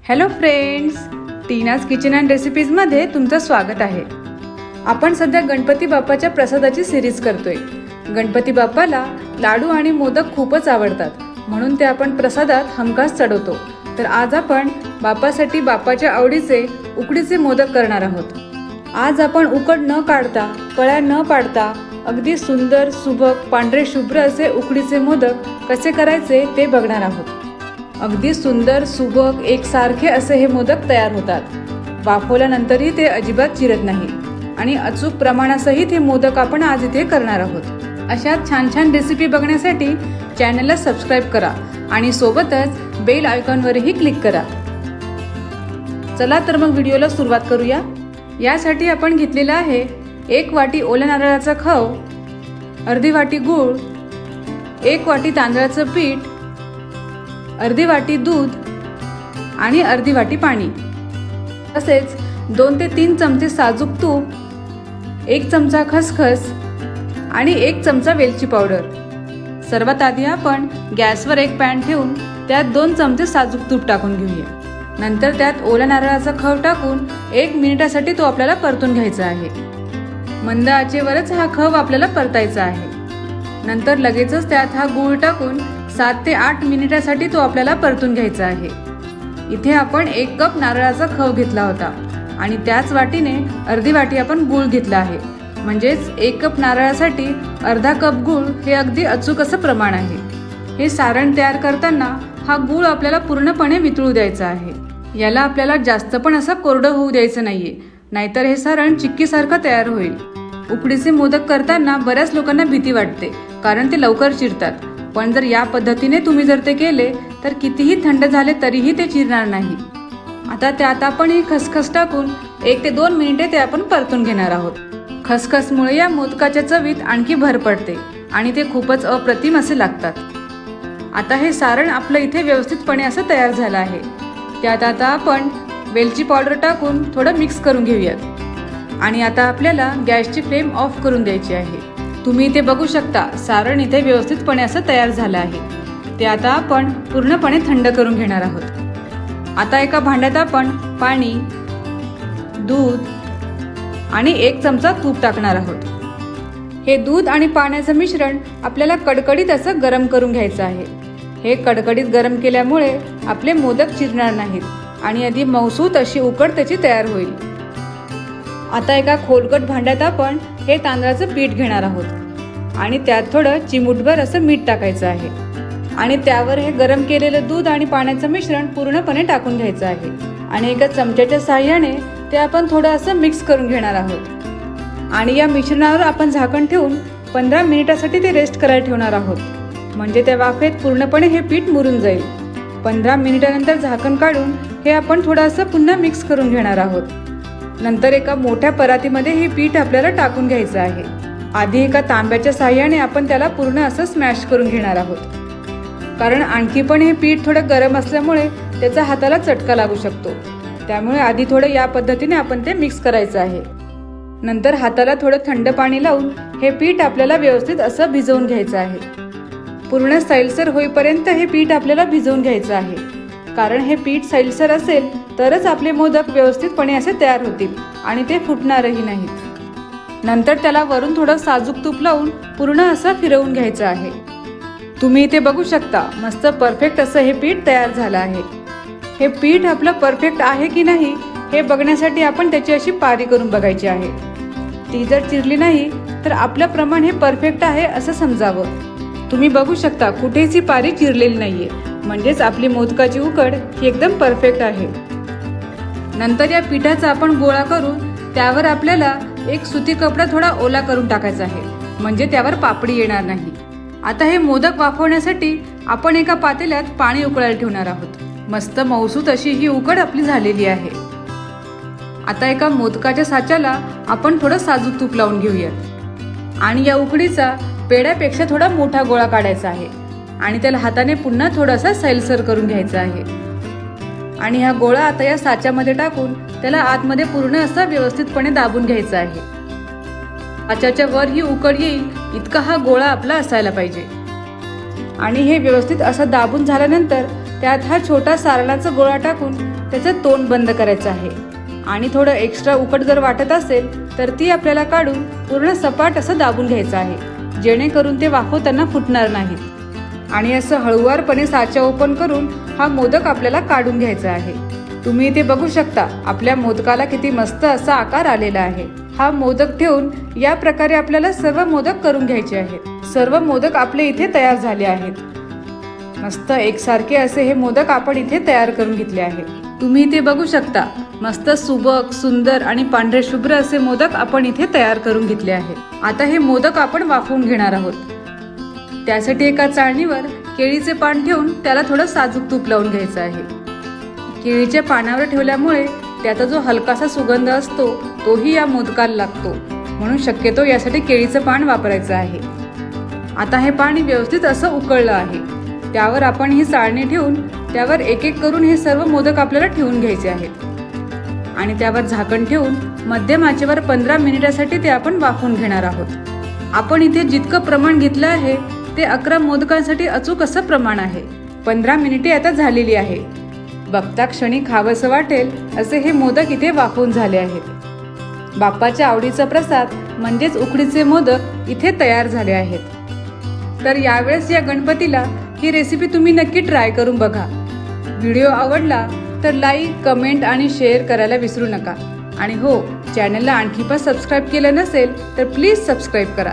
Hello friends, Tina's kitchen and रेसिपीजमध्ये तुमचं स्वागत आहे. आपण सध्या गणपती बाप्पाच्या प्रसादाची सिरीज करतोय. गणपती बाप्पाला लाडू आणि मोदक खूपच आवडतात, म्हणून ते आपण प्रसादात हमखास चढवतो. तर आज आपण बाप्पासाठी बाप्पाच्या आवडीचे उकडीचे मोदक करणार आहोत. आज आपण उकड न काढता, कळ्या न पाडता अगदी सुंदर, सुबक, पांढरे शुभ्र असे उकडीचे मोदक कसे करायचे ते बघणार आहोत. अगदी सुंदर, सुबक, एकसारखे असे हे मोदक तयार होतात. वाफवल्यानंतरही ते अजिबात चिरत नाही आणि अचूक प्रमाणासहित हे मोदक आपण आज इथे करणार आहोत. अशा छान छान रेसिपी बघण्यासाठी चॅनलला सबस्क्राईब करा आणि सोबतच बेल आयकॉनवरही क्लिक करा. चला तर मग व्हिडिओला सुरुवात करूया. यासाठी आपण घेतलेला आहे 1 वाटी ओल्या नारळाचा खव, अर्धी वाटी गूळ, 1 वाटी तांदळाचं पीठ, अर्धी वाटी दूध आणि अर्धी वाटी पाणी. तसेच 2 ते 3 चमचे साजूक तूप, 1 चमचा खसखस आणि 1 चमचा वेलची पावडर. सर्वात आधी आपण गॅसवर एक पॅन ठेवून त्यात 2 चमचे साजूक तूप टाकून घेऊया. नंतर त्यात ओल्या नारळाचा खव टाकून 1 मिनिटासाठी तो आपल्याला परतून घ्यायचा आहे. मंद आचेवरच हा खव आपल्याला परतायचा आहे. नंतर लगेचच त्यात हा गूळ टाकून 7 ते 8 मिनिटासाठी तो आपल्याला परतून घ्यायचा आहे. इथे आपण 1 कप नारळाचा खव घेतला होता आणि त्याच वाटीने अर्धी वाटी आपण गूळ घेतला आहे. म्हणजेच 1 कप नारळासाठी अर्धा कप गूळ हे अगदी अचूक असं प्रमाण आहे. हे सारण तयार करताना हा गूळ आपल्याला पूर्णपणे वितळू द्यायचा आहे. याला आपल्याला जास्त पण असं कोरडं होऊ द्यायचं नाहीये, नाहीतर हे सारण चिक्कीसारखं तयार होईल. उकडीचे मोदक करताना बऱ्याच लोकांना भीती वाटते, कारण ते लवकर चिरतात. पण जर या पद्धतीने तुम्ही जर ते केले तर कितीही थंड झाले तरीही ते चिरणार नाही. आता त्यात आपण ही खसखस टाकून 1 ते 2 मिनिटे ते आपण परतून घेणार आहोत. खसखसमुळे या मोदकाच्या चवीत आणखी भर पडते आणि ते खूपच अप्रतिम असे लागतात. आता हे सारण आपलं इथे व्यवस्थितपणे असं तयार झालं आहे. त्यात आता आपण वेलची पावडर टाकून थोडं मिक्स करून घेऊयात आणि आता आपल्याला गॅसची फ्लेम ऑफ करून द्यायची आहे. तुम्ही इथे बघू शकता, सारण इथे व्यवस्थितपणे असं तयार झालं आहे. ते आता आपण पूर्णपणे थंड करून घेणार आहोत. आता एका भांड्यात आपण पाणी, दूध आणि 1 चमचा तूप टाकणार आहोत. हे दूध आणि पाण्याचं मिश्रण आपल्याला कडकडीत असं गरम करून घ्यायचं आहे. हे कडकडीत गरम केल्यामुळे आपले मोदक चिरणार नाहीत आणि आधी मऊसूत अशी उकड त्याची तयार होईल. आता एका खोलगट भांड्यात आपण हे तांदळाचं पीठ घेणार आहोत आणि त्यात थोडं चिमूटभर असं मीठ टाकायचं आहे आणि त्यावर हे गरम केलेलं दूध आणि पाण्याचं मिश्रण पूर्णपणे टाकून घ्यायचं आहे आणि एका चमच्याच्या साहाय्याने ते आपण थोडं असं मिक्स करून घेणार आहोत. आणि या मिश्रणावर आपण झाकण ठेवून 15 मिनिटासाठी ते रेस्ट करायला ठेवणार आहोत. म्हणजे त्या वाफेत पूर्णपणे हे पीठ मुरून जाईल. 15 मिनिटानंतर झाकण काढून हे आपण थोडं असं पुन्हा मिक्स करून घेणार आहोत. नंतर एका मोठ्या परातीमध्ये हे पीठ आपल्याला टाकून घ्यायचं आहे. आधी एका तांब्याच्या साहाय्याने आपण त्याला पूर्ण असं स्मॅश करून घेणार आहोत, कारण आणखी पण हे पीठ थोडं गरम असल्यामुळे त्याचा हाताला चटका लागू शकतो. त्यामुळे आधी थोडं या पद्धतीने आपण ते मिक्स करायचं आहे. नंतर हाताला थोडं थंड पाणी लावून हे पीठ आपल्याला व्यवस्थित असं भिजवून घ्यायचं आहे. पूर्ण सैलसर होईपर्यंत हे पीठ आपल्याला भिजवून घ्यायचं आहे, कारण हे पीठ सैलसर असेल तरच आपले मोदक व्यवस्थितपणे असे तयार होतील आणि ते फुटणारही नाहीत. नंतर त्याला वरून थोडं साजूक तूप लावून पूर्ण असं फिरवून घ्यायचं आहे. तुम्ही इथे बघू शकता, मस्त परफेक्ट असं हे पीठ तयार झालं आहे. हे पीठ आपलं परफेक्ट आहे की नाही हे बघण्यासाठी आपण त्याची अशी पारी करून बघायची आहे. ती जर चिरली नाही तर आपलं प्रमाण हे परफेक्ट आहे असं समजावं. तुम्ही बघू शकता, कुठेच ही पारी चिरलेली नाहीये, म्हणजेच आपली मोदकाची उकड ही एकदम परफेक्ट आहे. नंतर या पिठाचा आपण गोळा करून त्यावर आपल्याला एक सुती कपडा थोडा ओला करून टाकायचा आहे, म्हणजे त्यावर पापडी येणार नाही. आता हे मोदक वाफवण्यासाठी आपण एका पातेल्यात पाणी उकळायला ठेवणार आहोत. मस्त मऊसूत अशी ही उकड आपली झालेली आहे. आता एका मोदकाच्या साच्याला आपण थोडं साजूक तूप लावून घेऊयात आणि या उकडीचा पेढ्यापेक्षा थोडा मोठा गोळा काढायचा आहे आणि त्याला हाताने पुन्हा थोडासा सैलसर करून घ्यायचा आहे. आणि हा गोळा आता या साच्यामध्ये टाकून त्याला आतमध्ये पूर्ण असा व्यवस्थितपणे दाबून घ्यायचा आहे. साच्याच्या वर ही उकड येईल इतका हा गोळा आपला असायला पाहिजे. आणि हे व्यवस्थित असं दाबून झाल्यानंतर त्यात हा छोटा सारणाचा गोळा टाकून त्याचं तोंड बंद करायचं आहे आणि थोडं एक्स्ट्रा उकट जर वाटत असेल तर ती आपल्याला काढून पूर्ण सपाट असं दाबून घ्यायचं आहे, जेणेकरून ते वाफवताना फुटणार नाहीत. आणि असं हळूवारपणे साचा ओपन करून हा मोदक आपल्याला काढून घ्यायचा आहे. तुम्ही इथे बघू शकता आपल्या मोदकाला किती मस्त असा आकार आलेला आहे. हा मोदक ठेवून या प्रकारे आपल्याला सर्व मोदक करून घ्यायचे आहेत. सर्व मोदक आपले इथे तयार झाले आहेत. मस्त एकसारखे असे हे मोदक आपण इथे तयार करून घेतले आहेत. तुम्ही इथे बघू शकता मस्त सुबक, सुंदर आणि पांढरे शुभ्र असे मोदक आपण इथे तयार करून घेतले आहेत. आता हे मोदक आपण वाफवून घेणार आहोत. त्यासाठी एका चाळणीवर केळीचे पान ठेवून त्याला थोडं साजूक तूप लावून घ्यायचं आहे. केळीच्या पानावर ठेवल्यामुळे त्याचा जो हलकासा सुगंध असतो तोही या मोदकाला लागतो, म्हणून शक्यतो यासाठी केळीचं पान वापरायचं आहे. आता हे पाणी व्यवस्थित असं उकळलं आहे. त्यावर आपण ही चाळणी ठेवून त्यावर एक एक करून हे सर्व मोदक आपल्याला ठेवून घ्यायचे आहेत आणि त्यावर झाकण ठेवून मध्यम आचेवर 15 मिनिटासाठी ते आपण वाफवून घेणार आहोत. आपण इथे जितकं प्रमाण घेतलं आहे ते 11 मोदकांसाठी अचूक असं प्रमाण आहे. 15 मिनिटे आता झालेली आहे. बघता क्षणी खावंसं वाटेल असे हे मोदक इथे वाफवून झाले आहेत. बाप्पाच्या आवडीचा प्रसाद म्हणजेच उकडीचे मोदक इथे तयार झाले आहेत. तर यावेळेस या गणपतीला ही रेसिपी तुम्ही नक्की ट्राय करून बघा. व्हिडिओ आवडला तर लाईक, कमेंट आणि शेअर करायला विसरू नका. आणि हो, चॅनलला आणखी पण सबस्क्राईब केलं नसेल तर प्लीज सबस्क्राईब करा.